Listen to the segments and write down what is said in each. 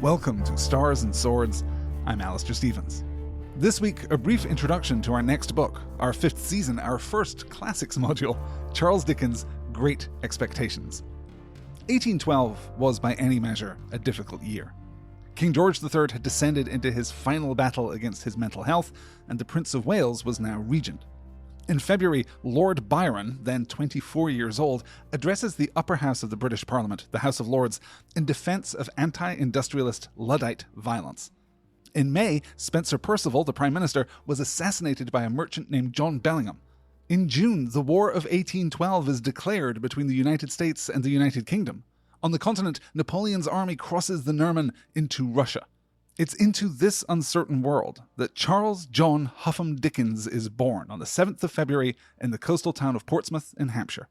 Welcome to Stars and Swords. I'm Alastair Stephens. This week, a brief introduction to our next book, our fifth season, our first classics module, Charles Dickens' Great Expectations. 1812 was by any measure a difficult year. King George III had descended into his final battle against his mental health, and the Prince of Wales was now regent. In February, Lord Byron, then 24 years old, addresses the upper house of the British Parliament, the House of Lords, in defence of anti-industrialist Luddite violence. In May, Spencer Perceval, the Prime Minister, was assassinated by a merchant named John Bellingham. In June, the War of 1812 is declared between the United States and the United Kingdom. On the continent, Napoleon's army crosses the Nerman into Russia. It's into this uncertain world that Charles John Huffam Dickens is born on the 7th of February in the coastal town of Portsmouth in Hampshire.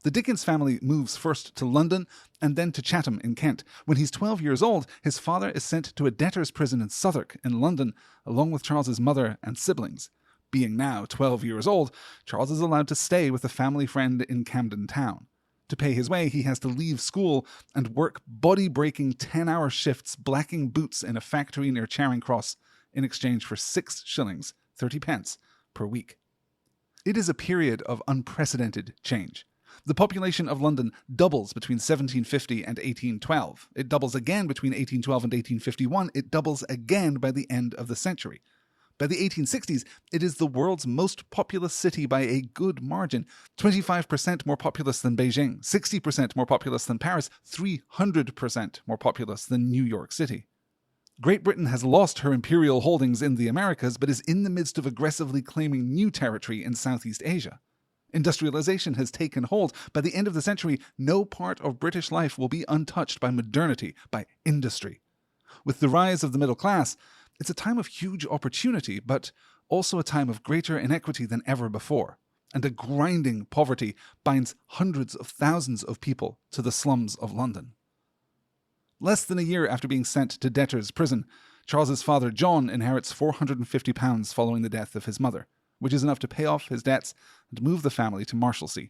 The Dickens family moves first to London and then to Chatham in Kent. When he's 12 years old, his father is sent to a debtor's prison in Southwark in London, along with Charles's mother and siblings. Being now 12 years old, Charles is allowed to stay with a family friend in Camden Town. To pay his way, he has to leave school and work body-breaking 10-hour shifts blacking boots in a factory near Charing Cross in exchange for 6 shillings, 30 pence, per week. It is a period of unprecedented change. The population of London doubles between 1750 and 1812. It doubles again between 1812 and 1851. It doubles again by the end of the century. By the 1860s, it is the world's most populous city by a good margin. 25% more populous than Beijing, 60% more populous than Paris, 300% more populous than New York City. Great Britain has lost her imperial holdings in the Americas, but is in the midst of aggressively claiming new territory in Southeast Asia. Industrialization has taken hold. By the end of the century, no part of British life will be untouched by modernity, by industry. With the rise of the middle class, it's a time of huge opportunity, but also a time of greater inequity than ever before, and a grinding poverty binds hundreds of thousands of people to the slums of London. Less than a year after being sent to debtor's prison, Charles's father John inherits £450 following the death of his mother, which is enough to pay off his debts and move the family to Marshalsea.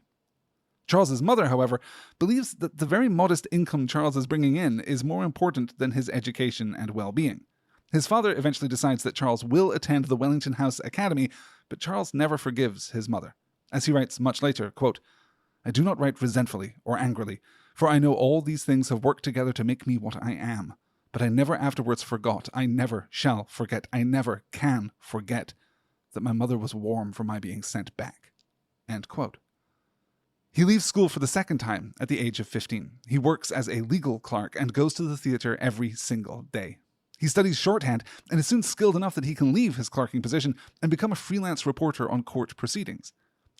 Charles's mother, however, believes that the very modest income Charles is bringing in is more important than his education and well-being. His father eventually decides that Charles will attend the Wellington House Academy, but Charles never forgives his mother. As he writes much later, quote, "I do not write resentfully or angrily, for I know all these things have worked together to make me what I am. But I never afterwards forgot, I never shall forget, I never can forget that my mother was warm for my being sent back." End quote. He leaves school for the second time at the age of 15. He works as a legal clerk and goes to the theatre every single day. He studies shorthand and is soon skilled enough that he can leave his clerking position and become a freelance reporter on court proceedings.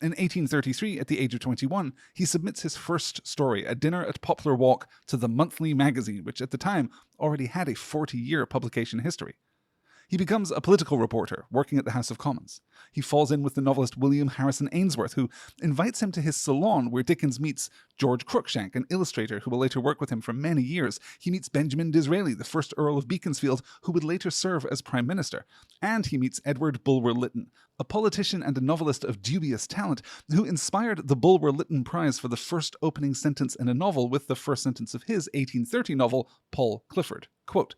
In 1833, at the age of 21, he submits his first story, A Dinner at Poplar Walk, to the Monthly magazine, which at the time already had a 40-year publication history. He becomes a political reporter, working at the House of Commons. He falls in with the novelist William Harrison Ainsworth, who invites him to his salon where Dickens meets George Cruikshank, an illustrator who will later work with him for many years. He meets Benjamin Disraeli, the first Earl of Beaconsfield, who would later serve as Prime Minister. And he meets Edward Bulwer-Lytton, a politician and a novelist of dubious talent, who inspired the Bulwer-Lytton Prize for the first opening sentence in a novel with the first sentence of his 1830 novel, Paul Clifford. Quote,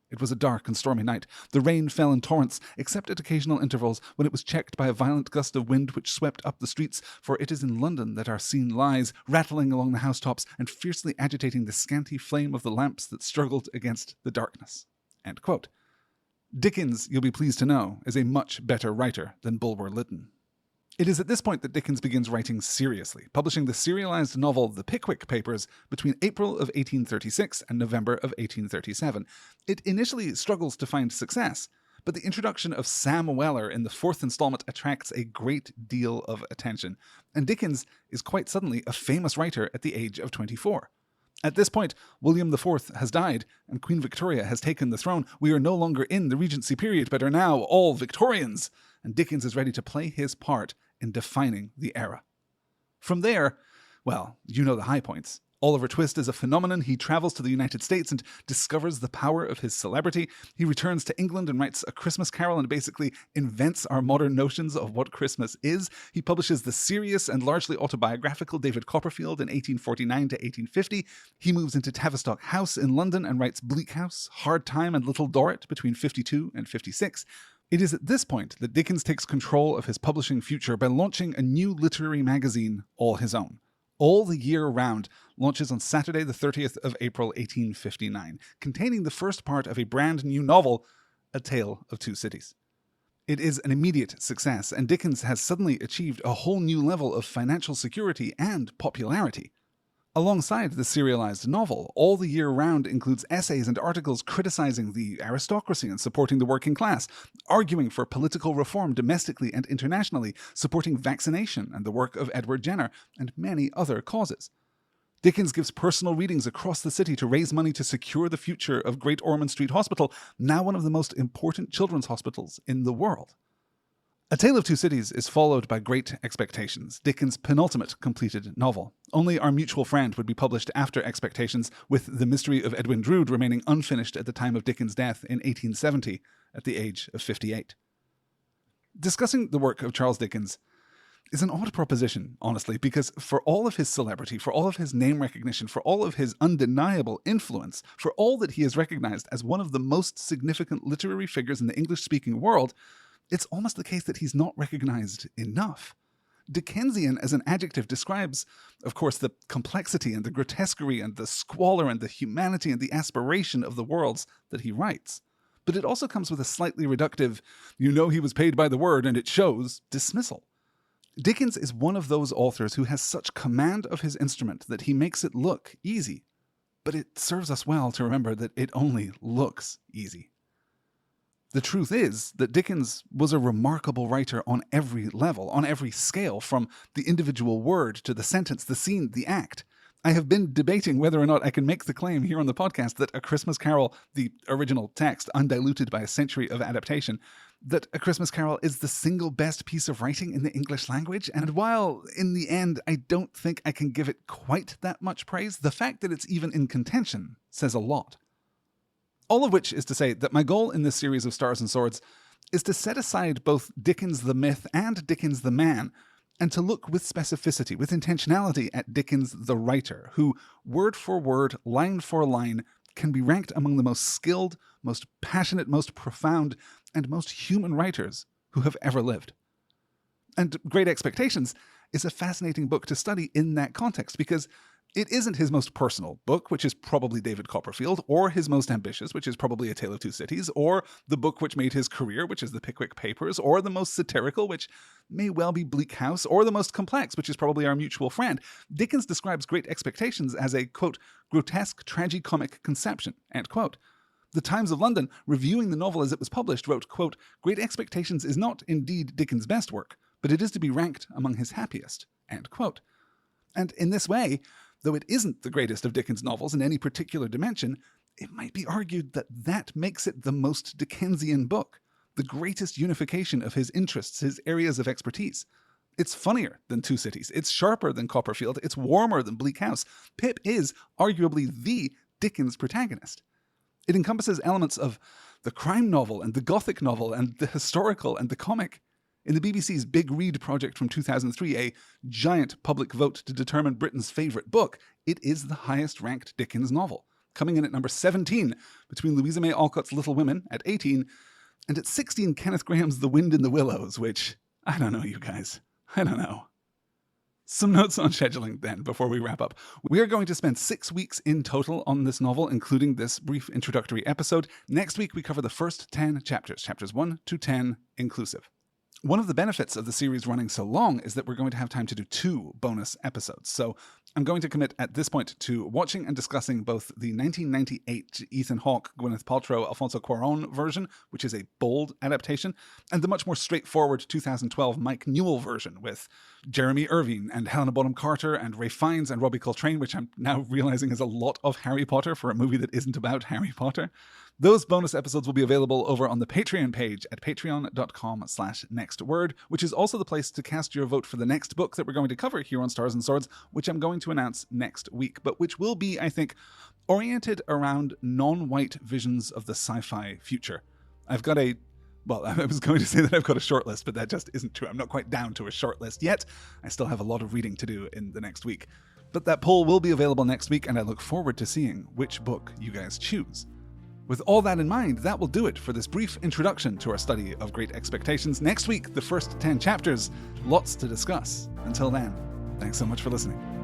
"It was a dark and stormy night. The rain fell in torrents, except at occasional intervals, when it was checked by a violent gust of wind which swept up the streets, for it is in London that our scene lies, rattling along the housetops and fiercely agitating the scanty flame of the lamps that struggled against the darkness." End quote. Dickens, you'll be pleased to know, is a much better writer than Bulwer-Lytton. It is at this point that Dickens begins writing seriously, publishing the serialized novel The Pickwick Papers between April of 1836 and November of 1837. It initially struggles to find success, but the introduction of Sam Weller in the 4th installment attracts a great deal of attention, and Dickens is quite suddenly a famous writer at the age of 24. At this point, William IV has died, and Queen Victoria has taken the throne. We are no longer in the Regency period, but are now all Victorians, and Dickens is ready to play his part in defining the era. From there, well, you know the high points. Oliver Twist is a phenomenon. He travels to the United States and discovers the power of his celebrity. He returns to England and writes A Christmas Carol and basically invents our modern notions of what Christmas is. He publishes the serious and largely autobiographical David Copperfield in 1849 to 1850. He moves into Tavistock House in London and writes Bleak House, Hard Time and Little Dorrit between 52 and 56. It is at this point that Dickens takes control of his publishing future by launching a new literary magazine all his own. All the Year Round launches on Saturday the 30th of April 1859, containing the first part of a brand new novel, A Tale of Two Cities. It is an immediate success, and Dickens has suddenly achieved a whole new level of financial security and popularity. Alongside the serialized novel, All the Year Round includes essays and articles criticizing the aristocracy and supporting the working class, arguing for political reform domestically and internationally, supporting vaccination and the work of Edward Jenner, and many other causes. Dickens gives personal readings across the city to raise money to secure the future of Great Ormond Street Hospital, now one of the most important children's hospitals in the world. A Tale of Two Cities is followed by Great Expectations, Dickens' penultimate completed novel. Only Our Mutual Friend would be published after Expectations, with The Mystery of Edwin Drood remaining unfinished at the time of Dickens' death in 1870, at the age of 58. Discussing the work of Charles Dickens is an odd proposition, honestly, because for all of his celebrity, for all of his name recognition, for all of his undeniable influence, for all that he is recognized as one of the most significant literary figures in the English-speaking world, it's almost the case that he's not recognized enough. Dickensian as an adjective describes, of course, the complexity and the grotesquerie and the squalor and the humanity and the aspiration of the worlds that he writes. But it also comes with a slightly reductive, he was paid by the word and it shows, dismissal. Dickens is one of those authors who has such command of his instrument that he makes it look easy. But it serves us well to remember that it only looks easy. The truth is that Dickens was a remarkable writer on every level, on every scale, from the individual word to the sentence, the scene, the act. I have been debating whether or not I can make the claim here on the podcast that A Christmas Carol, the original text, undiluted by a century of adaptation, that A Christmas Carol is the single best piece of writing in the English language. And while, in the end, I don't think I can give it quite that much praise, the fact that it's even in contention says a lot. All of which is to say that my goal in this series of Stars and Swords is to set aside both Dickens the myth and Dickens the man, and to look with specificity, with intentionality at Dickens the writer, who, word for word, line for line, can be ranked among the most skilled, most passionate, most profound, and most human writers who have ever lived. And Great Expectations is a fascinating book to study in that context, because it isn't his most personal book, which is probably David Copperfield, or his most ambitious, which is probably A Tale of Two Cities, or the book which made his career, which is The Pickwick Papers, or the most satirical, which may well be Bleak House, or the most complex, which is probably Our Mutual Friend. Dickens describes Great Expectations as a, quote, grotesque tragicomic conception, end quote. The Times of London, reviewing the novel as it was published, wrote, quote, Great Expectations is not indeed Dickens' best work, but it is to be ranked among his happiest, end quote. And in this way, though it isn't the greatest of Dickens' novels in any particular dimension, it might be argued that that makes it the most Dickensian book, the greatest unification of his interests, his areas of expertise. It's funnier than Two Cities, it's sharper than Copperfield, it's warmer than Bleak House. Pip is arguably the Dickens protagonist. It encompasses elements of the crime novel and the gothic novel and the historical and the comic. In the BBC's Big Read project from 2003, a giant public vote to determine Britain's favourite book, it is the highest-ranked Dickens novel, coming in at number 17 between Louisa May Alcott's Little Women at 18 and at 16 Kenneth Grahame's The Wind in the Willows, which, I don't know, you guys. I don't know. Some notes on scheduling then, before we wrap up. We are going to spend 6 weeks in total on this novel, including this brief introductory episode. Next week, we cover the first 10 chapters, chapters 1 to 10 inclusive. One of the benefits of the series running so long is that we're going to have time to do 2 bonus episodes. So I'm going to commit at this point to watching and discussing both the 1998 Ethan Hawke, Gwyneth Paltrow, Alfonso Cuarón version, which is a bold adaptation, and the much more straightforward 2012 Mike Newell version with Jeremy Irvine and Helena Bonham Carter and Ralph Fiennes and Robbie Coltrane, which I'm now realizing is a lot of Harry Potter for a movie that isn't about Harry Potter. Those bonus episodes will be available over on the Patreon page at patreon.com/nextword, which is also the place to cast your vote for the next book that we're going to cover here on Stars and Swords, which I'm going to announce next week, but which will be, I think, oriented around non-white visions of the sci-fi future. I was going to say that I've got a shortlist, but that just isn't true. I'm not quite down to a shortlist yet. I still have a lot of reading to do in the next week. But that poll will be available next week, and I look forward to seeing which book you guys choose. With all that in mind, that will do it for this brief introduction to our study of Great Expectations. Next week, the first 10 chapters. Lots to discuss. Until then, thanks so much for listening.